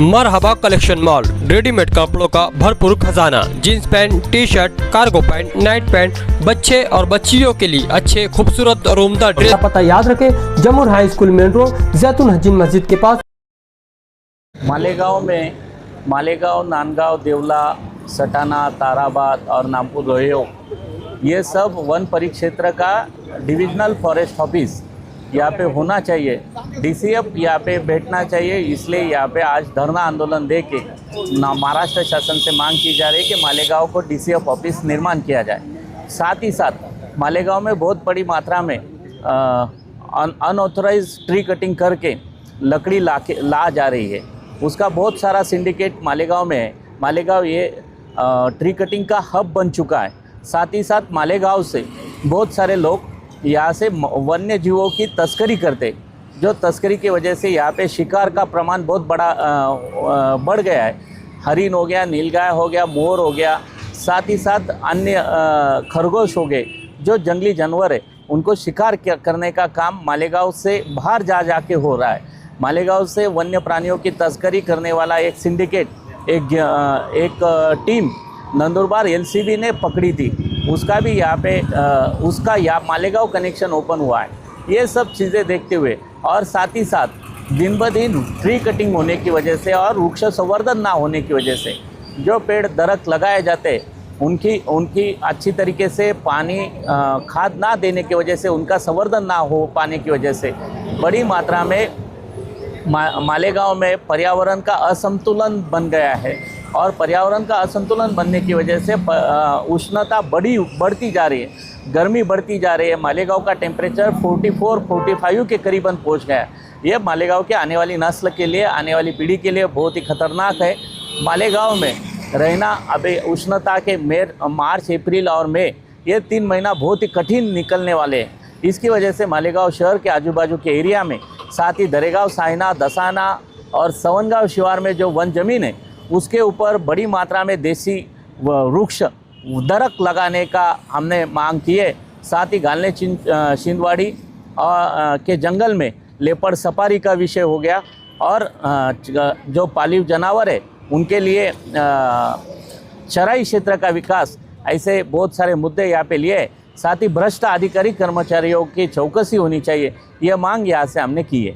मरहबा collection mall, readymade कपड़ों का भरपूर खजाना। Jeans pant, T shirt, cargo pant, night pant, बच्चे और बच्चियों के लिए अच्छे खूबसूरत और उम्दा ड्रेस। पता याद रखें, जमुर हाई स्कूल मेन रोड, जैतून हजीन मस्जिद के पास। मालेगांव में मालेगांव, नांदगांव, देवला, सटाना, ताराबाद और नामपुर रोहियो, ये सब वन परिक्षेत्र का डिविजनल फॉरेस्ट ऑफिस यहाँ पे होना चाहिए। डीसीएफ यहाँ पे बैठना चाहिए। इसलिए यहाँ पे आज धरना आंदोलन दे के महाराष्ट्र शासन से मांग की जा रही है कि मालेगांव को डीसीएफ ऑफिस निर्माण किया जाए। साथ ही साथ मालेगांव में बहुत बड़ी मात्रा में अनऑथोराइज ट्री कटिंग करके लकड़ी ला जा रही है। उसका बहुत सारा सिंडिकेट मालेगांव में है। मालेगांव ये ट्री कटिंग का हब बन चुका है। साथ ही साथ मालेगांव से बहुत सारे लोग यहाँ से वन्य जीवों की तस्करी करते, जो तस्करी की वजह से यहाँ पे शिकार का प्रमाण बहुत बड़ा बढ़ गया है। हरिन हो गया, नीलगाय हो गया, मोर हो गया, साथ ही साथ अन्य खरगोश हो गए, जो जंगली जानवर है उनको शिकार करने का काम मालेगांव से बाहर जा के हो रहा है। मालेगांव से वन्य प्राणियों की तस्करी करने वाला एक सिंडिकेट, एक टीम नंदुरबार एलसीबी ने पकड़ी थी। उसका भी यहाँ पे उसका यहाँ मालेगांव कनेक्शन ओपन हुआ है। ये सब चीज़ें देखते हुए और साथ ही साथ दिन ब दिन ट्री कटिंग होने की वजह से और वृक्ष संवर्धन ना होने की वजह से जो पेड़ दरख्त लगाए जाते उनकी अच्छी तरीके से पानी खाद ना देने की वजह से, उनका संवर्धन ना हो पाने की वजह से बड़ी मात्रा में मालेगांव में पर्यावरण का असंतुलन बन गया है। और पर्यावरण का असंतुलन बनने की वजह से उष्णता बढ़ती जा रही है, गर्मी बढ़ती जा रही है। मालेगांव का टेम्परेचर 44-45 के करीबन पहुंच गया है। ये मालेगांव के आने वाली नस्ल के लिए, आने वाली पीढ़ी के लिए बहुत ही खतरनाक है। मालेगांव में रहना अभी उष्णता के मार्च, अप्रैल और मई, ये 3 महीना बहुत ही कठिन निकलने वाले हैं। इसकी वजह से मालेगांव शहर के आजू बाजू के एरिया में, साथ ही दरेगांव, साइना, दसाना और सवनगांव शिवार में जो वन जमीन है उसके ऊपर बड़ी मात्रा में देसी वृक्ष दरख्त लगाने का हमने मांग की है। साथ ही गालने छिंदवाड़ी के जंगल में लेपर्ड सफारी का विषय हो गया और जो पालिव जानवर है उनके लिए चराई क्षेत्र का विकास, ऐसे बहुत सारे मुद्दे यहाँ पे लिए। साथ ही भ्रष्ट अधिकारी कर्मचारियों की चौकसी होनी चाहिए, यह मांग यहाँ से हमने की है।